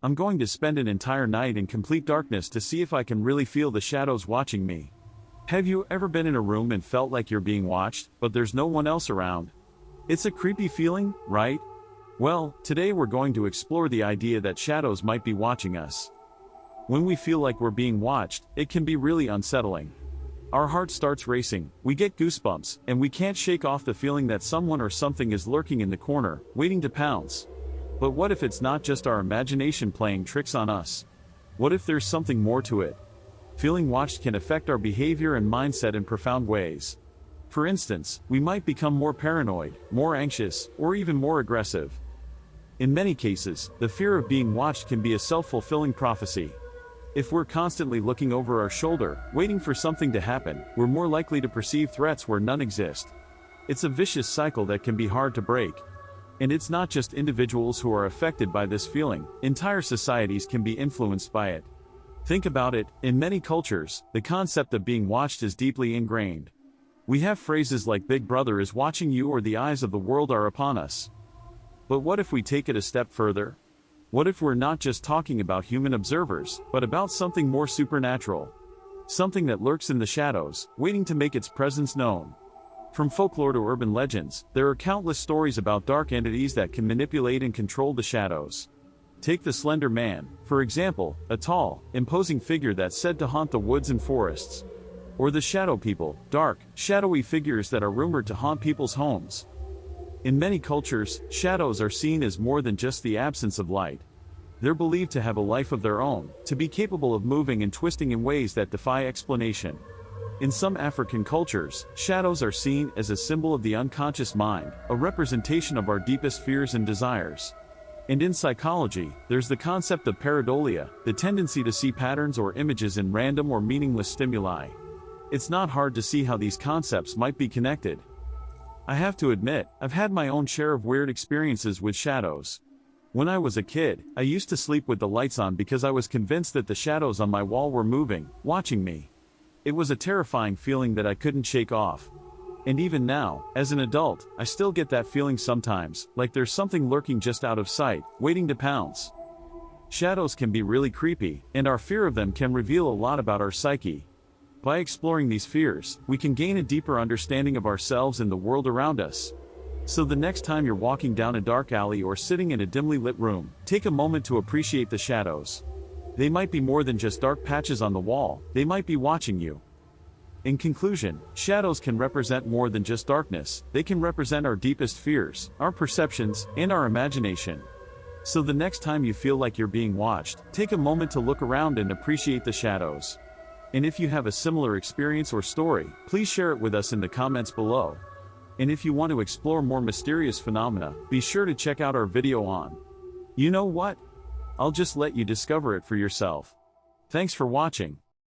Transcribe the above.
I'm going to spend an entire night in complete darkness to see if I can really feel the shadows watching me. Have you ever been in a room and felt like you're being watched, but there's no one else around? It's a creepy feeling, right? Well, today we're going to explore the idea that shadows might be watching us. When we feel like we're being watched, it can be really unsettling. Our heart starts racing, we get goosebumps, and we can't shake off the feeling that someone or something is lurking in the corner, waiting to pounce. But what if it's not just our imagination playing tricks on us? What if there's something more to it? Feeling watched can affect our behavior and mindset in profound ways. For instance, we might become more paranoid, more anxious, or even more aggressive. In many cases, the fear of being watched can be a self-fulfilling prophecy. If we're constantly looking over our shoulder, waiting for something to happen, we're more likely to perceive threats where none exist. It's a vicious cycle that can be hard to break. And it's not just individuals who are affected by this feeling, entire societies can be influenced by it. Think about it, in many cultures, the concept of being watched is deeply ingrained. We have phrases like "Big Brother is watching you" or "The eyes of the world are upon us." But what if we take it a step further? What if we're not just talking about human observers, but about something more supernatural? Something that lurks in the shadows, waiting to make its presence known. From folklore to urban legends, there are countless stories about dark entities that can manipulate and control the shadows. Take the Slender Man, for example, a tall, imposing figure that's said to haunt the woods and forests. Or the Shadow People, dark, shadowy figures that are rumored to haunt people's homes. In many cultures, shadows are seen as more than just the absence of light. They're believed to have a life of their own, to be capable of moving and twisting in ways that defy explanation. In some African cultures, shadows are seen as a symbol of the unconscious mind, a representation of our deepest fears and desires. And in psychology, there's the concept of pareidolia, the tendency to see patterns or images in random or meaningless stimuli. It's not hard to see how these concepts might be connected. I have to admit, I've had my own share of weird experiences with shadows. When I was a kid, I used to sleep with the lights on because I was convinced that the shadows on my wall were moving, watching me. It was a terrifying feeling that I couldn't shake off. And even now, as an adult, I still get that feeling sometimes, like there's something lurking just out of sight, waiting to pounce. Shadows can be really creepy, and our fear of them can reveal a lot about our psyche. By exploring these fears, we can gain a deeper understanding of ourselves and the world around us. So the next time you're walking down a dark alley or sitting in a dimly lit room, take a moment to appreciate the shadows. They might be more than just dark patches on the wall, they might be watching you. In conclusion, shadows can represent more than just darkness, they can represent our deepest fears, our perceptions, and our imagination. So the next time you feel like you're being watched, take a moment to look around and appreciate the shadows. And if you have a similar experience or story, please share it with us in the comments below. And if you want to explore more mysterious phenomena, be sure to check out our video on "You know what? I'll just let you discover it for yourself." Thanks for watching.